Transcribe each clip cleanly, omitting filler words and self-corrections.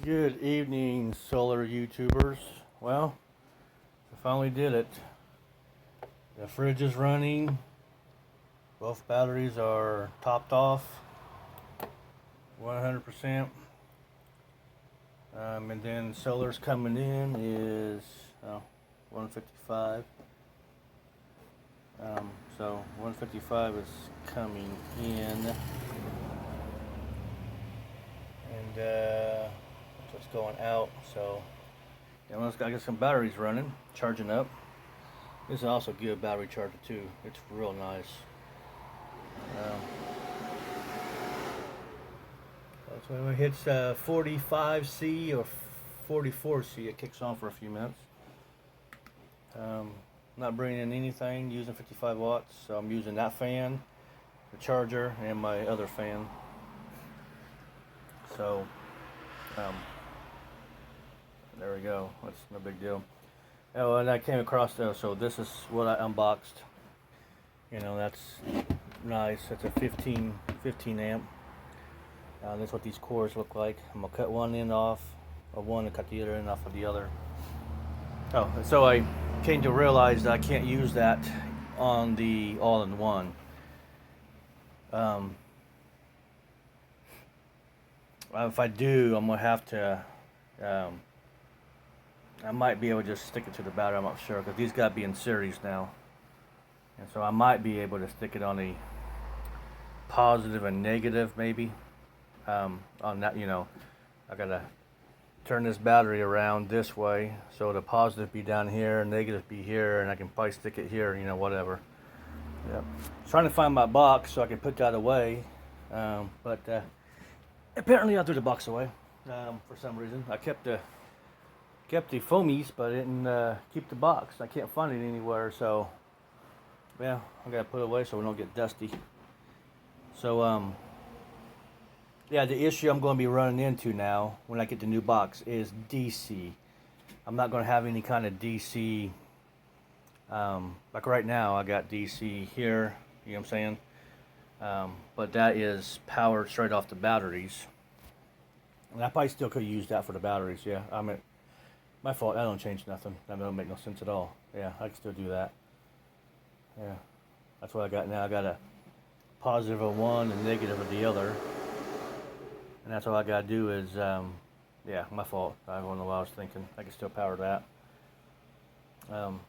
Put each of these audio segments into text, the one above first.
Good evening, solar YouTubers. Well, I finally did it. The fridge is running. Both batteries are topped off 100%. And then solar's coming in is 155. So 155 is coming in. And it's going out. So I got some batteries running, charging up. This is also a good battery charger too. It's real nice. So when it hits 45C or 44C, it kicks on for a few minutes. Not bringing in anything, using 55 watts. So I'm using that fan, the charger, and my other fan. So there we go. That's no big deal. Oh, and I came across so this is what I unboxed. You know, that's nice. That's a 15 amp. That's what these cores look like. I'm gonna cut one end off of one and cut the other end off of the other. Oh, so I came to realize that I can't use that on the all-in-one. If I do, I'm gonna have to. I might be able to just stick it to the battery. I'm not sure because these got to be in series now, and so I might be able to stick it on a positive and negative maybe. On that, you know, I gotta turn this battery around this way so the positive be down here, negative be here, and I can probably stick it here, you know, whatever. Yep. Trying to find my box so I can put that away, but apparently I threw the box away for some reason. I kept the foamies, but I didn't keep the box. I can't find it anywhere, so yeah, I gotta put it away so we don't get dusty. So yeah, the issue I'm going to be running into now when I get the new box is DC. I'm not going to have any kind of DC. Like right now, I got DC here. You know what I'm saying? But that is powered straight off the batteries. And I probably still could use that for the batteries. Yeah, I mean, my fault. That don't change nothing. That don't make no sense at all. Yeah, I can still do that. Yeah, that's what I got now. I got a positive of one and negative of the other. And that's all I gotta do is, yeah, my fault. I don't know what I was thinking. I can still power that. And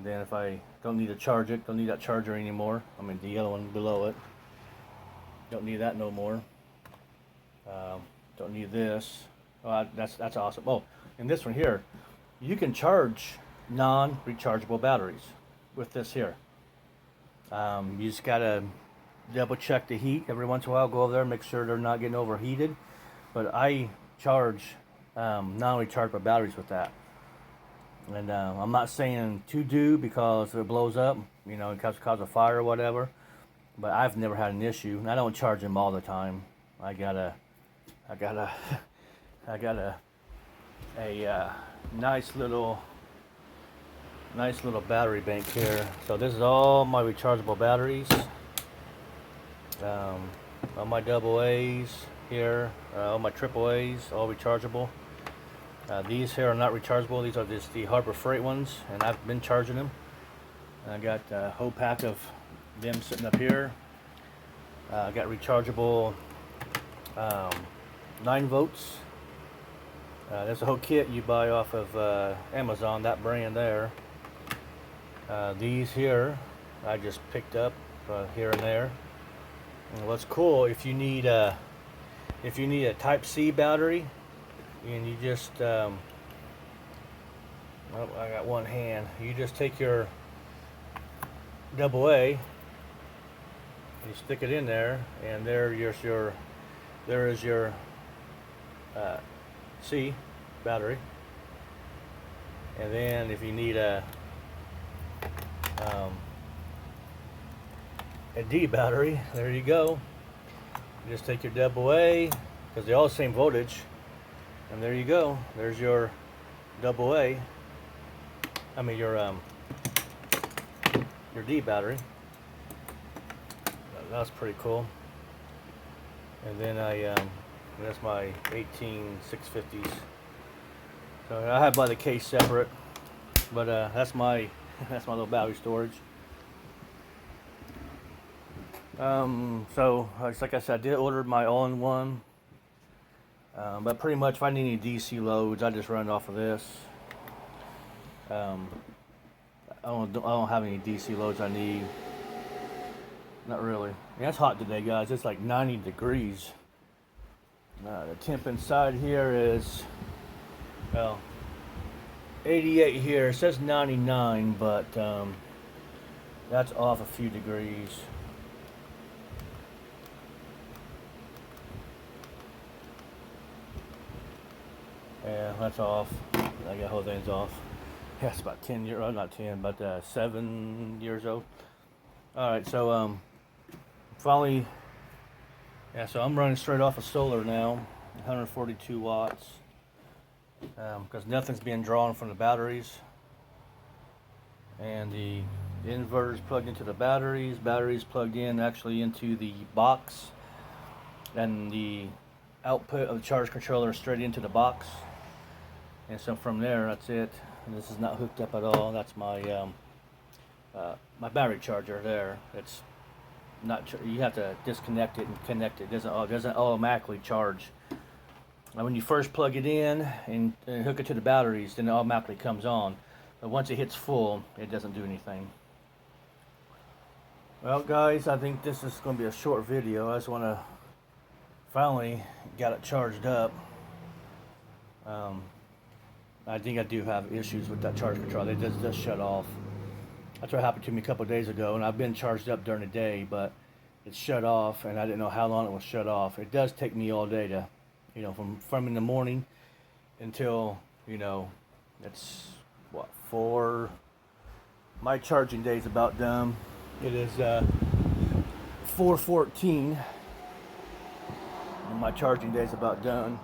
then if I don't need to charge it, don't need that charger anymore. I mean the yellow one below it. Don't need that no more. Don't need this. Oh, that's awesome. Oh, and this one here, you can charge non-rechargeable batteries with this here. You just gotta double check the heat every once in a while. Go over there, make sure they're not getting overheated. But I charge non-rechargeable batteries with that. And I'm not saying to do because if it blows up, you know, it cause a fire or whatever. But I've never had an issue. And I don't charge them all the time. I got a nice little battery bank here. So this is all my rechargeable batteries. All my double A's here, all my triple A's, all rechargeable. These here are not rechargeable. These are just the Harbor Freight ones, and I've been charging them. I got a whole pack of them sitting up here. I got rechargeable 9 volts. There's a whole kit you buy off of Amazon, that brand there. These here I just picked up here and there. And what's cool, if you need a Type C battery, and you just oh, I got one hand. You just take your AA, you stick it in there, and there is your C battery. And then if you need a D battery, there you go. You just take your AA, because they're all the same voltage, and there you go. There's your AA. I mean your D battery. That's pretty cool. And then I And that's my 18650s. So I have by the case separate, but that's my that's my little battery storage. So like I said, I did order my all-in-one, but pretty much if I need any DC loads, I just run it off of this. I don't have any DC loads I need. Not really. Yeah, it's hot today, guys. It's like 90 degrees. The temp inside here is, well, 88 here. It says 99, but that's off a few degrees. Yeah, that's off. I got the whole thing's off. Yeah, it's about 10 years old, not 10, but 7 years old. Alright, so finally, yeah, so I'm running straight off of solar now, 142 watts, because nothing's being drawn from the batteries. And the inverter's plugged into the batteries plugged in actually into the box, and the output of the charge controller straight into the box. And so from there, that's it. And this is not hooked up at all. That's my my battery charger there. It's not. You have to disconnect it and connect it. It doesn't automatically charge. Now, when you first plug it in and hook it to the batteries, then it automatically comes on. But once it hits full, it doesn't do anything. Well, guys, I think this is going to be a short video. I just want to finally got it charged up. I think I do have issues with that charge control. It just shut off. That's what happened to me a couple of days ago, and I've been charged up during the day, but it shut off, and I didn't know how long it was shut off. It does take me all day to, from in the morning until, it's what, 4. My charging day's about done. It is 4:14, and my charging day's about done.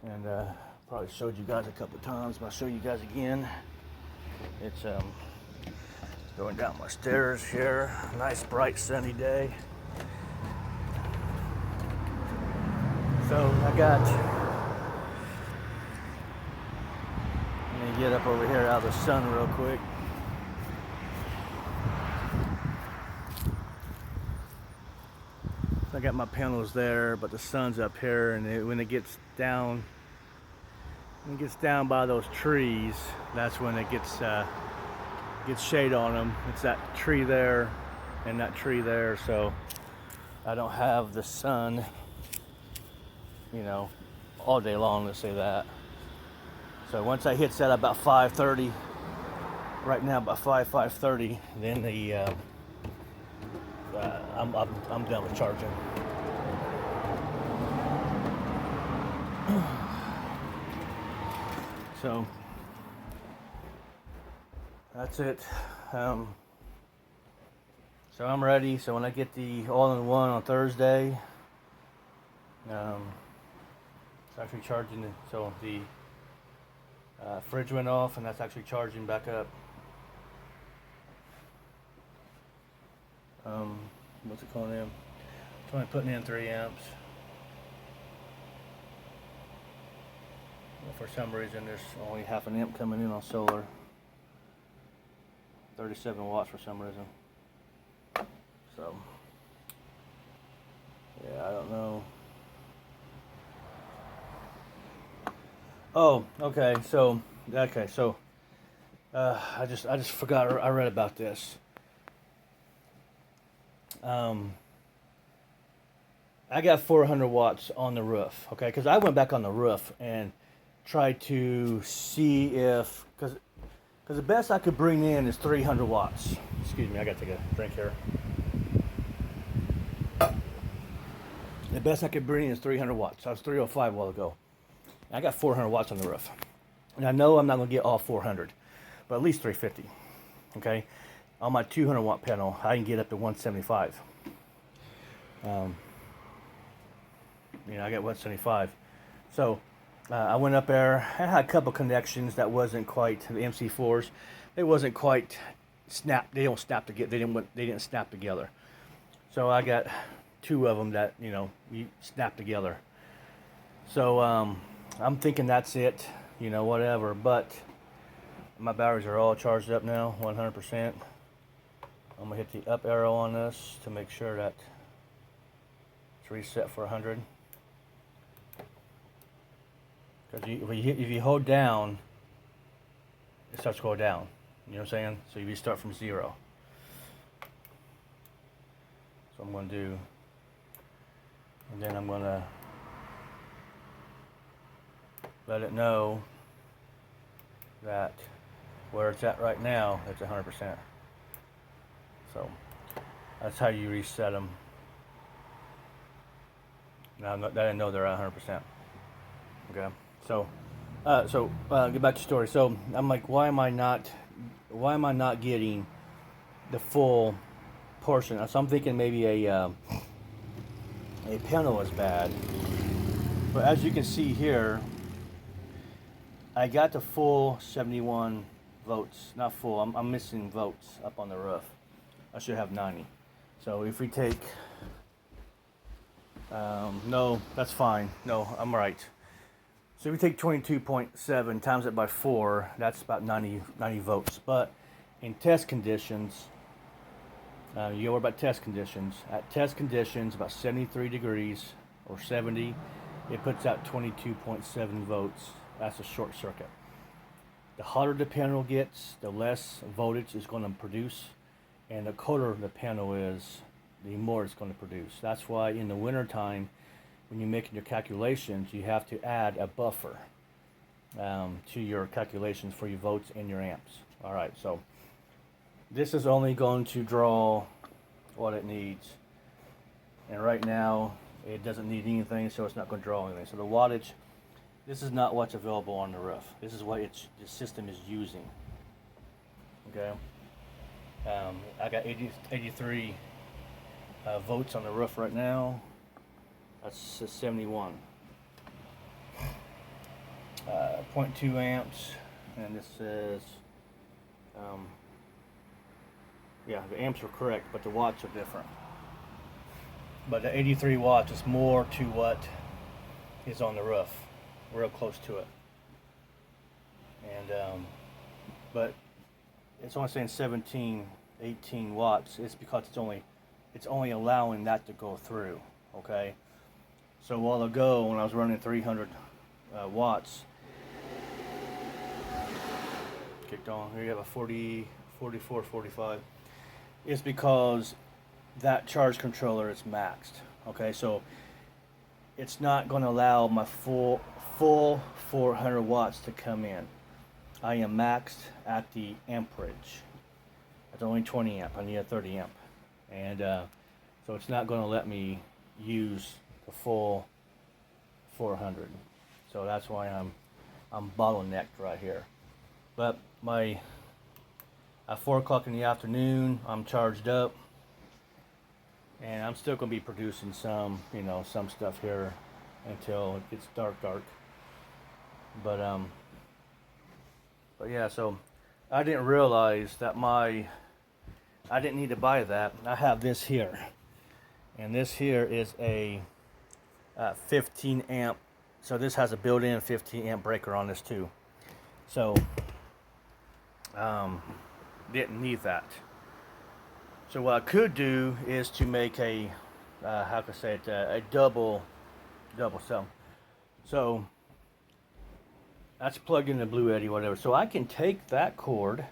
And probably showed you guys a couple of times, but I'll show you guys again. It's going down my stairs here. Nice bright sunny day. So I got, let me get up over here out of the sun real quick. So I got my panels there, but the sun's up here, and when it gets down by those trees, that's when it gets shade on them. It's that tree there and that tree there, so I don't have the sun, all day long, let's say that. So once I hits that about 5:30, right now about 5:30, then I'm done with charging. So that's it. So I'm ready. So when I get the all-in-one on Thursday, it's actually charging. So the fridge went off, and that's actually charging back up. What's it calling in? It's only putting in 3 amps. For some reason, there's only half an amp coming in on solar. 37 watts for some reason. So, yeah, I don't know. Oh, okay. So, I just forgot. I read about this. I got 400 watts on the roof. Okay, because I went back on the roof and tried to see if, because the best I could bring in is 300 watts. Excuse me, I gotta take a drink here. The best I could bring in is 300 watts. I was 305 a while ago. And I got 400 watts on the roof. And I know I'm not gonna get all 400, but at least 350. Okay, on my 200 watt panel, I can get up to 175. I got 175. So I went up there. I had a couple connections that wasn't quite the MC4s. They wasn't quite snap. They don't snap together. They didn't snap together. So I got 2 of them that you snap together. So I'm thinking that's it, you know, whatever. But my batteries are all charged up now, 100%. I'm gonna hit the up arrow on this to make sure that it's reset for 100. Because if you hold down, it starts to go down. You know what I'm saying? So you start from 0. So I'm gonna do, and then I'm gonna let it know that where it's at right now, it's 100%. So that's how you reset them. Now I didn't know they're at 100%. Okay, so get back to the story. So I'm like, why am I not getting the full portion? So I'm thinking maybe a panel is bad. But as you can see here, I got the full 71 volts. Not full. I'm missing volts up on the roof. I should have 90. So if we take, no, that's fine. No, I'm right. So if we take 22.7 times it by 4, that's about 90 volts. But in test conditions, you know about test conditions. At test conditions, about 73 degrees or 70, it puts out 22.7 volts. That's a short circuit. The hotter the panel gets, the less voltage it's going to produce, and the colder the panel is, the more it's going to produce. That's why in the winter time, when you're making your calculations, you have to add a buffer to your calculations for your volts and your amps. All right, so this is only going to draw what it needs, and right now it doesn't need anything, so it's not going to draw anything. So the wattage, this is not what's available on the roof. This is what the system is using. Okay, I got 83 volts on the roof right now. That's 71. 0.2 amps, and this says, yeah, the amps are correct, but the watts are different. But the 83 watts is more to what is on the roof, real close to it. And but it's only saying 17, 18 watts. It's because it's only allowing that to go through. Okay. So a while ago, when I was running 300 watts, kicked on. Here you have a 40, 44, 45. It's because that charge controller is maxed. Okay, so it's not going to allow my full 400 watts to come in. I am maxed at the amperage. It's only 20 amp. I need a 30 amp, and so it's not going to let me use the full 400. So that's why I'm bottlenecked right here. But at 4 o'clock in the afternoon, I'm charged up, and I'm still going to be producing some stuff here until it gets dark. But yeah, so I didn't realize that I didn't need to buy that. I have this here, and this here is a 15 amp. So this has a built-in 15 amp breaker on this too. So didn't need that. So what I could do is to make a how can I say it, a double cell. So that's plugged into Bluetti, whatever. So I can take that cord,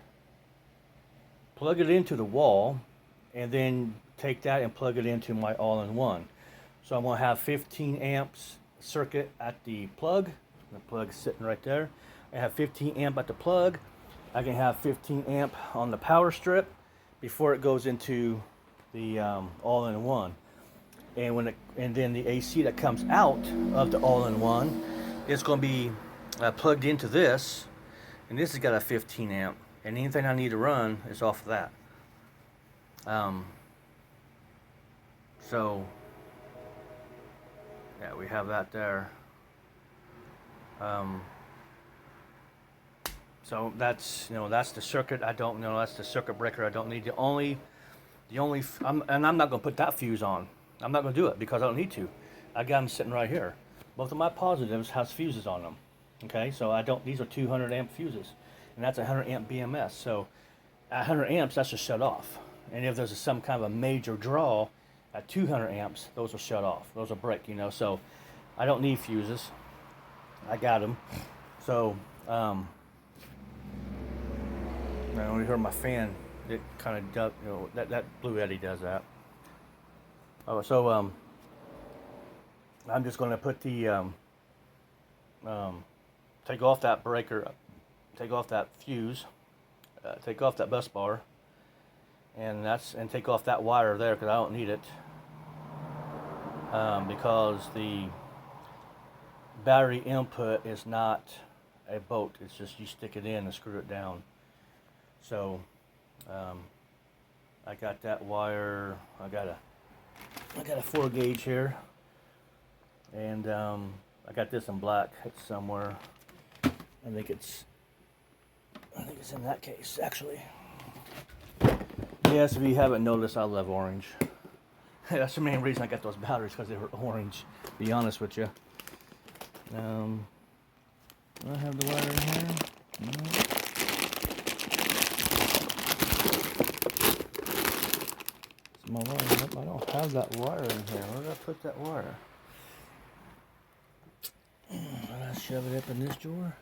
plug it into the wall, and then take that and plug it into my all-in-one. So I'm going to have 15 amps circuit at the plug. The plug is sitting right there. I have 15 amp at the plug. I can have 15 amp on the power strip before it goes into the all-in-one. And then the AC that comes out of the all-in-one is going to be plugged into this, and this has got a 15 amp. And anything I need to run is off of that. So yeah, we have that there. So that's that's the circuit. I don't know. That's the circuit breaker. I don't need I'm not going to put that fuse on. I'm not going to do it because I don't need to. I got them sitting right here. both of my positives has fuses on them. Okay, so I don't. These are 200 amp fuses, and that's a 100 amp BMS. So at 100 amps, that's just shut off. And if there's some kind of a major draw at 200 amps, those will shut off. Those will break. So I don't need fuses. I got them. So I only heard my fan. It kind of does. That Blue Eddy does that. Oh, so I'm just going to put the take off that breaker, take off that fuse, take off that bus bar, and take off that wire there because I don't need it, because the battery input is not a bolt. It's just you stick it in and screw it down. So I got that wire. I got a 4 gauge here, and I got this in black. It's somewhere. I think it's in that case, actually. Yes, if you haven't noticed, I love orange. That's the main reason I got those batteries, because they were orange, to be honest with you. Do I have the wire in here? No. It's my wire. Nope, I don't have that wire in here. Where did I put that wire? Did I shove it up in this drawer?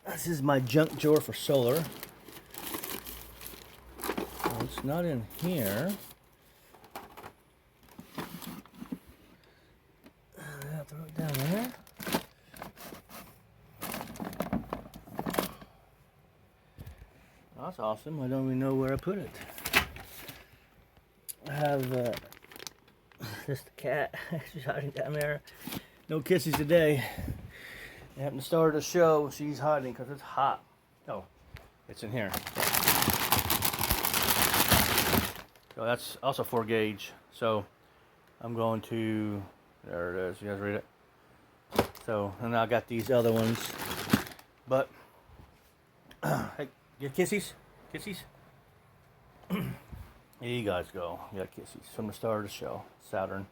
This is my junk drawer for solar. Well, it's not in here. I'll throw it down there. That's awesome. I don't even know where I put it. I have just a cat. She's hiding down there. No kisses today. I haven't started a show. She's hiding because it's hot. Oh, it's in here. So that's also 4 gauge. So I'm going to, there it is. You guys read it? So, and I got these other ones. But, hey, get kissies? Kissies? Here you guys go. You got kissies from the start of the show. Saturn.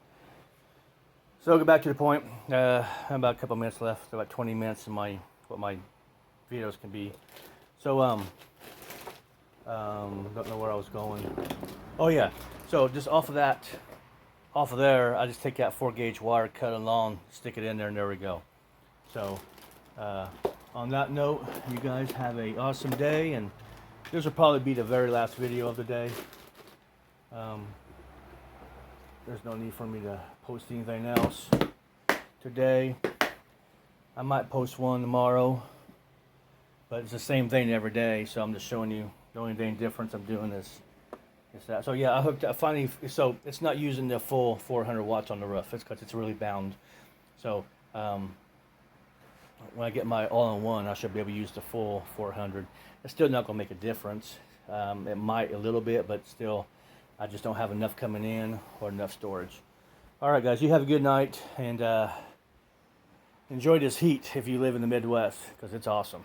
So go back to the point. About a couple minutes left. About 20 minutes in what my videos can be. So don't know where I was going. Oh yeah. So just off of there, I just take that 4 gauge wire, cut it long, stick it in there, and there we go. So on that note, you guys have an awesome day, and this will probably be the very last video of the day. There's no need for me to post anything else today. I might post one tomorrow, but it's the same thing every day, so I'm just showing you the only thing difference I'm doing is that. So yeah, I hooked up finally. So it's not using the full 400 watts on the roof. It's because it's really bound. So when I get my all-in-one, I should be able to use the full 400. It's still not going to make a difference. It might a little bit, but still, I just don't have enough coming in or enough storage. All right, guys, you have a good night, and enjoy this heat if you live in the Midwest, because it's awesome.